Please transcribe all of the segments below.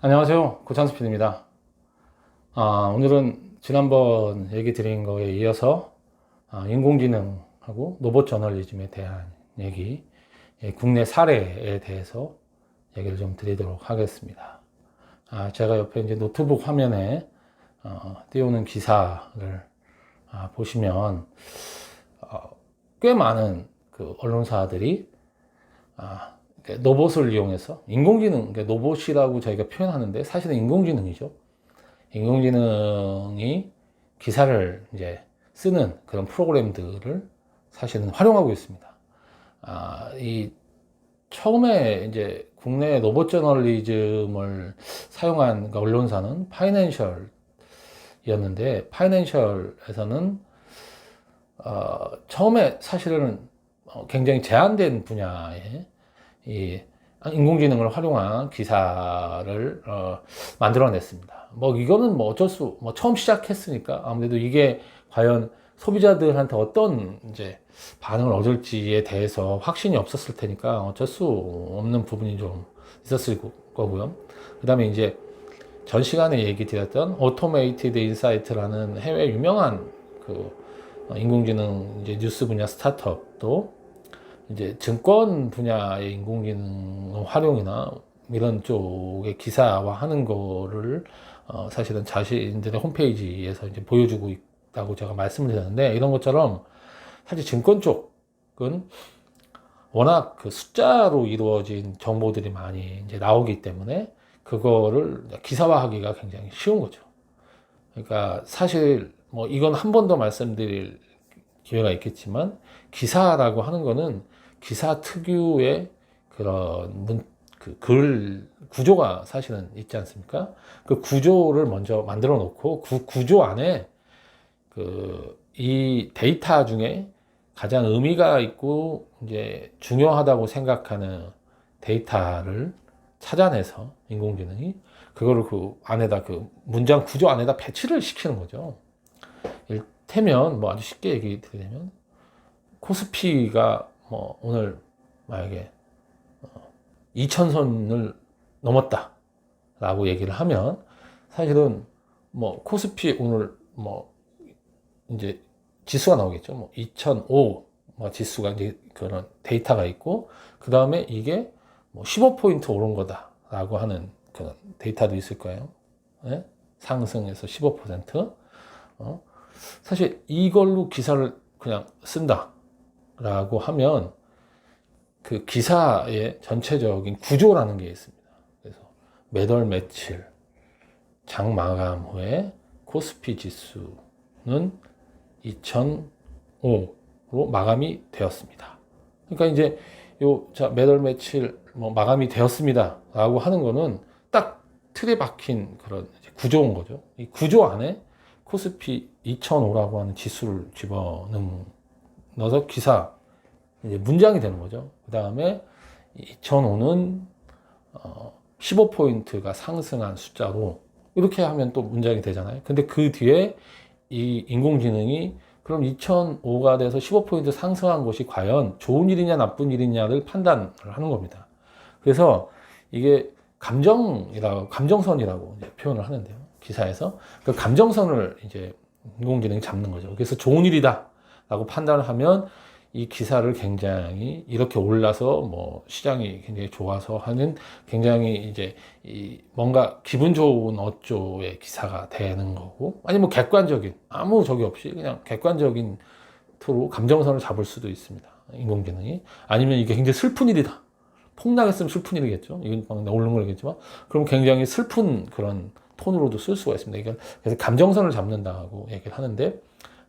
안녕하세요. 고창수 PD입니다. 오늘은 지난번 얘기 드린 거에 이어서 인공지능하고 로봇 저널리즘에 대한 얘기, 국내 사례에 대해서 얘기를 좀 드리도록 하겠습니다. 제가 옆에 이제 노트북 화면에 띄우는 기사를 보시면 꽤 많은 그 언론사들이 로봇을 이용해서 인공지능, 로봇이라고 저희가 표현하는데 사실은 인공지능이죠. 인공지능이 기사를 이제 쓰는 그런 프로그램들을 사실은 활용하고 있습니다. 이 처음에 이제 국내 로봇 저널리즘을 사용한 그 언론사는 파이낸셜이었는데, 파이낸셜에서는 처음에 사실은 굉장히 제한된 분야에 이 인공지능을 활용한 기사를 만들어냈습니다. 이거는 어쩔 수, 처음 시작했으니까 아무래도 이게 과연 소비자들한테 어떤 이제 반응을 얻을지에 대해서 확신이 없었을 테니까 어쩔 수 없는 부분이 좀 있었을 거고요. 그 다음에 이제 전 시간에 얘기 드렸던 오토메이티드 인사이트라는 해외 유명한 그 인공지능 이제 뉴스 분야 스타트업도 이제 증권 분야의 인공지능 활용이나 이런 쪽의 기사화하는 거를 사실은 자신들의 홈페이지에서 이제 보여주고 있다고 제가 말씀을 드렸는데, 이런 것처럼 사실 증권 쪽은 워낙 그 숫자로 이루어진 정보들이 많이 이제 나오기 때문에 그거를 기사화하기가 굉장히 쉬운 거죠. 그러니까 사실 이건 한 번 더 말씀드릴 기회가 있겠지만, 기사라고 하는 거는 기사 특유의 그런 글 구조가 사실은 있지 않습니까? 그 구조를 먼저 만들어 놓고 그 구조 안에 이 데이터 중에 가장 의미가 있고 이제 중요하다고 생각하는 데이터를 찾아내서 인공지능이 그거를 그 안에다, 그 문장 구조 안에다 배치를 시키는 거죠. 일테면 아주 쉽게 얘기 드리면, 코스피가 오늘 만약에 2000선을 넘었다 라고 얘기를 하면, 사실은 코스피 오늘 이제 지수가 나오겠죠. 2005 지수가 이제 그런 데이터가 있고, 그 다음에 이게 15포인트 오른 거다 라고 하는 그런 데이터도 있을 거예요. 네? 상승해서 15%. 사실 이걸로 기사를 그냥 쓴다 라고 하면 그 기사의 전체적인 구조라는 게 있습니다. 그래서 매달 며칠 장 마감 후에 코스피 지수는 2005로 마감이 되었습니다. 그러니까 이제 매달 며칠 마감이 되었습니다 라고 하는 거는 딱 틀에 박힌 그런 구조인 거죠. 이 구조 안에 코스피 2005라고 하는 지수를 집어넣어서 기사 이제 문장이 되는 거죠. 그 다음에 2005는 15포인트가 상승한 숫자로 이렇게 하면 또 문장이 되잖아요. 근데 그 뒤에 이 인공지능이 그럼 2005가 돼서 15포인트 상승한 것이 과연 좋은 일이냐 나쁜 일이냐를 판단을 하는 겁니다. 그래서 이게 감정선이라고 이제 표현을 하는데요. 기사에서 그 감정선을 이제 인공지능이 잡는 거죠. 그래서 좋은 일이다 라고 판단을 하면 이 기사를 굉장히 이렇게 올라서 시장이 굉장히 좋아서 하는, 굉장히 이제 뭔가 기분 좋은 어조의 기사가 되는 거고, 아니 객관적인, 아무 적이 없이 그냥 객관적인 투로 감정선을 잡을 수도 있습니다, 인공지능이. 아니면 이게 굉장히 슬픈 일이다, 폭락했으면 슬픈 일이겠죠. 이건 막 오른 거겠지만, 그럼 굉장히 슬픈 그런 톤으로도 쓸 수가 있습니다. 그래서 감정선을 잡는다고 얘기를 하는데,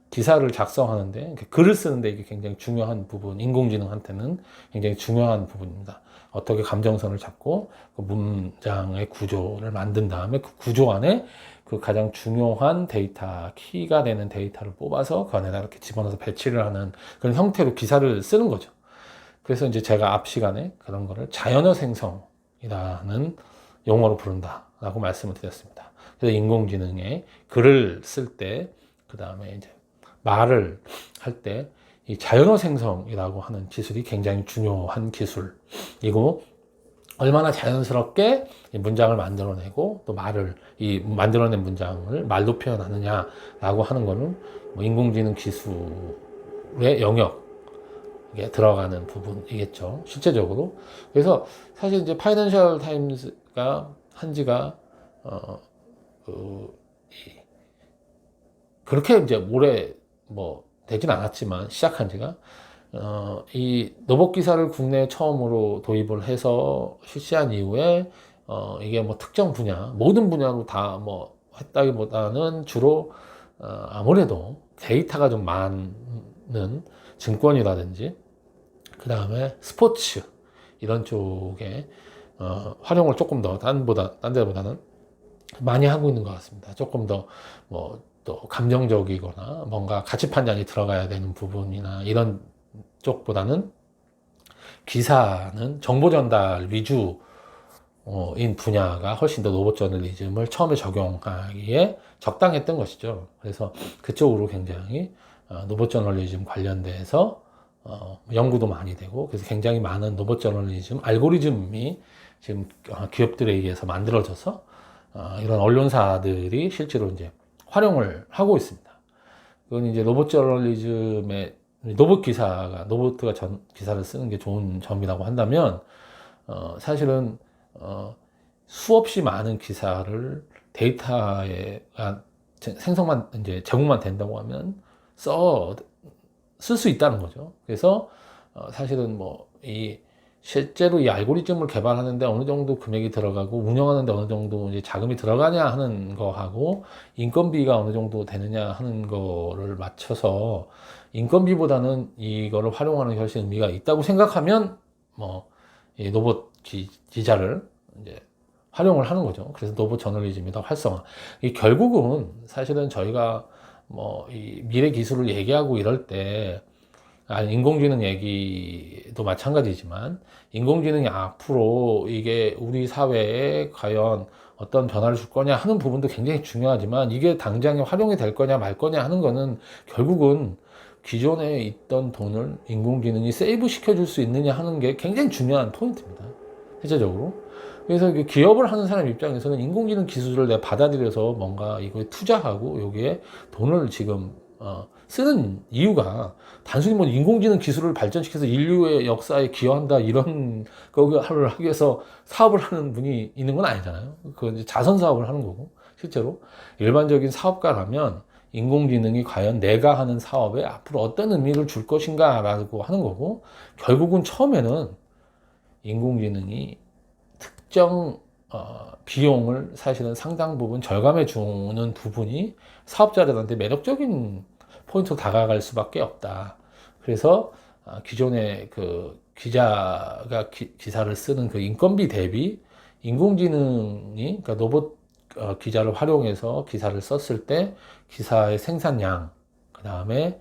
기사를 작성하는데, 글을 쓰는데 이게 굉장히 중요한 부분, 인공지능한테는 굉장히 중요한 부분입니다. 어떻게 감정선을 잡고 그 문장의 구조를 만든 다음에 그 구조 안에 그 가장 중요한 데이터, 키가 되는 데이터를 뽑아서 그 안에다 이렇게 집어넣어서 배치를 하는 그런 형태로 기사를 쓰는 거죠. 그래서 이제 제가 앞 시간에 그런 거를 자연어 생성이라는 용어로 부른다라고 말씀을 드렸습니다. 그래서 인공지능의 글을 쓸 때, 그 다음에 이제 말을 할 때 이 자연어 생성이라고 하는 기술이 굉장히 중요한 기술이고, 얼마나 자연스럽게 이 문장을 만들어내고 또 이 만들어낸 문장을 말로 표현하느냐라고 하는 거는 뭐 인공지능 기술의 영역에 들어가는 부분이겠죠. 실제적으로. 그래서 사실 이제 파이낸셜 타임스가 한 지가, 그렇게 이제 오래 뭐 되진 않았지만 시작한 지가, 이 로봇 기사를 국내에 처음으로 도입을 해서 실시한 이후에 이게 뭐 특정 분야, 모든 분야로 다 뭐 했다기보다는 주로 아무래도 데이터가 좀 많은 증권이라든지 그 다음에 스포츠 이런 쪽에 활용을 조금 더 딴 데보다는 많이 하고 있는 것 같습니다. 조금 더 뭐 또 감정적이거나 뭔가 가치 판단이 들어가야 되는 부분이나 이런 쪽보다는 기사는 정보 전달 위주인 분야가 훨씬 더 로봇 저널리즘을 처음에 적용하기에 적당했던 것이죠. 그래서 그쪽으로 굉장히 로봇 저널리즘 관련돼서 연구도 많이 되고, 그래서 굉장히 많은 로봇 저널리즘 알고리즘이 지금 기업들에 의해서 만들어져서 이런 언론사들이 실제로 이제 활용을 하고 있습니다. 그건 이제 로봇 저널리즘의 로봇가 기사를 쓰는 게 좋은 점이라고 한다면, 사실은 수없이 많은 기사를 데이터에 이제 제공만 된다고 하면 쓸 수 있다는 거죠. 그래서 사실은 실제로 이 알고리즘을 개발하는데 어느 정도 금액이 들어가고 운영하는데 어느 정도 이제 자금이 들어가냐 하는 거하고 인건비가 어느 정도 되느냐 하는 거를 맞춰서, 인건비보다는 이거를 활용하는 게 훨씬 의미가 있다고 생각하면 이 로봇 기자를 이제 활용을 하는 거죠. 그래서 로봇 저널리즘이 더 활성화. 이 결국은 사실은 저희가 이 미래 기술을 얘기하고 이럴 때, 인공지능 얘기도 마찬가지지만, 인공지능이 앞으로 이게 우리 사회에 과연 어떤 변화를 줄 거냐 하는 부분도 굉장히 중요하지만, 이게 당장에 활용이 될 거냐 말 거냐 하는 거는 결국은 기존에 있던 돈을 인공지능이 세이브 시켜줄 수 있느냐 하는 게 굉장히 중요한 포인트입니다. 실제적으로. 그래서 기업을 하는 사람 입장에서는 인공지능 기술을 내가 받아들여서 뭔가 이거에 투자하고 여기에 돈을 지금 쓰는 이유가 단순히 뭐 인공지능 기술을 발전시켜서 인류의 역사에 기여한다 이런 거를 하기 위해서 사업을 하는 분이 있는 건 아니잖아요. 그 자선 사업을 하는 거고, 실제로 일반적인 사업가라면 인공지능이 과연 내가 하는 사업에 앞으로 어떤 의미를 줄 것인가 라고 하는 거고, 결국은 처음에는 인공지능이 특정 비용을 사실은 상당 부분 절감해 주는 부분이 사업자들한테 매력적인 포인트로 다가갈 수밖에 없다. 그래서 기존의 그 기자가 기사를 쓰는 그 인건비 대비 인공지능이, 그러니까 로봇 기자를 활용해서 기사를 썼을 때 기사의 생산량, 그 다음에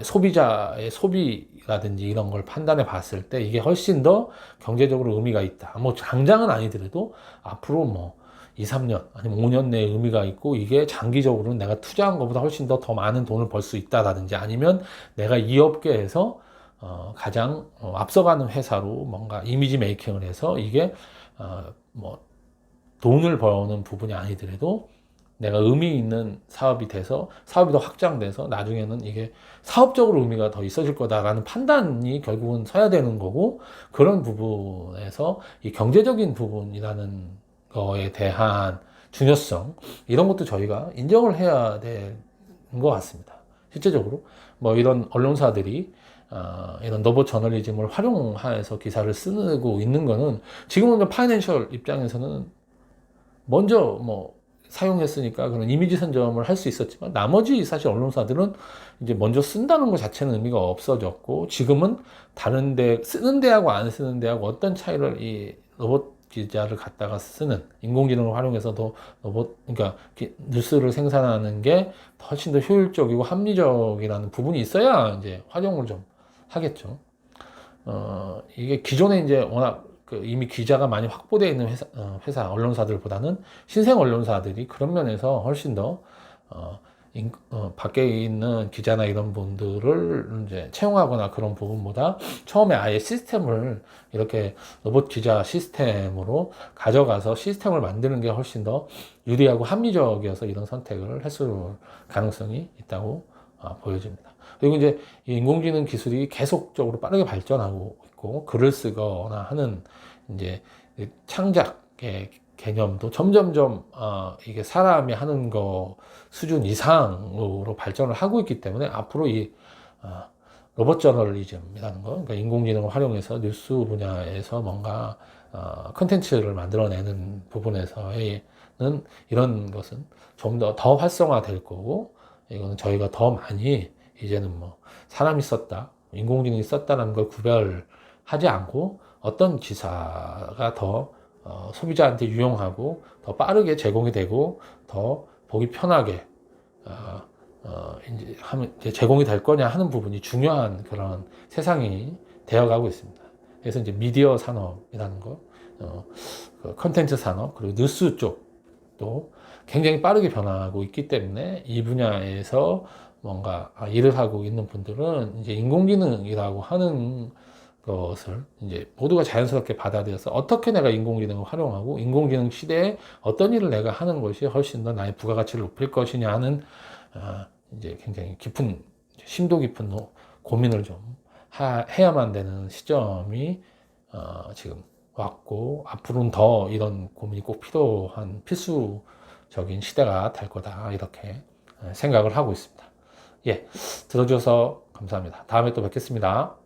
소비자의 소비라든지 이런 걸 판단해 봤을 때 이게 훨씬 더 경제적으로 의미가 있다. 당장은 아니더라도 앞으로 2, 3년 아니면 5년 내에 의미가 있고, 이게 장기적으로는 내가 투자한 것보다 훨씬 더 많은 돈을 벌 수 있다라든지, 아니면 내가 이 업계에서 가장 앞서가는 회사로 뭔가 이미지 메이킹을 해서 이게 돈을 버는 부분이 아니더라도 내가 의미 있는 사업이 돼서 사업이 더 확장돼서 나중에는 이게 사업적으로 의미가 더 있어질 거다라는 판단이 결국은 서야 되는 거고, 그런 부분에서 이 경제적인 부분이라는 거에 대한 중요성, 이런 것도 저희가 인정을 해야 되는 것 같습니다. 실제적으로 이런 언론사들이 이런 로봇 저널리즘을 활용해서 기사를 쓰고 있는 거는, 지금은 파이낸셜 입장에서는 먼저 사용했으니까 그런 이미지 선점을 할 수 있었지만, 나머지 사실 언론사들은 이제 먼저 쓴다는 것 자체는 의미가 없어졌고, 지금은 다른데 쓰는 데하고 안 쓰는 데하고 어떤 차이를 이 로봇 기자를 갖다가 쓰는, 인공지능을 활용해서 그러니까 뉴스를 생산하는 게 훨씬 더 효율적이고 합리적이라는 부분이 있어야 이제 활용을 좀 하겠죠. 이게 기존에 이제 워낙 이미 기자가 많이 확보되어 있는 언론사들보다는 신생 언론사들이 그런 면에서 훨씬 더 밖에 있는 기자나 이런 분들을 이제 채용하거나 그런 부분보다 처음에 아예 시스템을 이렇게 로봇 기자 시스템으로 가져가서 시스템을 만드는 게 훨씬 더 유리하고 합리적이어서 이런 선택을 했을 가능성이 있다고 보여집니다. 그리고 이제 이 인공지능 기술이 계속적으로 빠르게 발전하고 있고 글을 쓰거나 하는 이제 창작의 개념도 점점점 이게 사람이 하는 거 수준 이상으로 발전을 하고 있기 때문에 앞으로 이 로봇 저널리즘이라는 거, 그러니까 인공지능을 활용해서 뉴스 분야에서 뭔가 컨텐츠를 만들어내는 부분에서는 이런 것은 좀 더 활성화될 거고, 이거는 저희가 더 많이 이제는 뭐 사람이 썼다, 인공지능이 썼다는 걸 구별하지 않고 어떤 기사가 더 소비자한테 유용하고 더 빠르게 제공이 되고 더 보기 편하게 이제 제공이 될 거냐 하는 부분이 중요한 그런 세상이 되어가고 있습니다. 그래서 이제 미디어 산업이라는 거, 그 컨텐츠 산업, 그리고 뉴스 쪽도 굉장히 빠르게 변화하고 있기 때문에 이 분야에서 뭔가 일을 하고 있는 분들은 이제 인공지능이라고 하는 것을 이제 모두가 자연스럽게 받아들여서 어떻게 내가 인공지능을 활용하고 인공지능 시대에 어떤 일을 내가 하는 것이 훨씬 더 나의 부가가치를 높일 것이냐 하는 이제 굉장히 깊은 심도 깊은 고민을 좀 해야만 되는 시점이 지금 왔고 앞으로는 더 이런 고민이 꼭 필요한 필수적인 시대가 될 거다 이렇게 생각을 하고 있습니다. 예, 들어주셔서 감사합니다. 다음에 또 뵙겠습니다.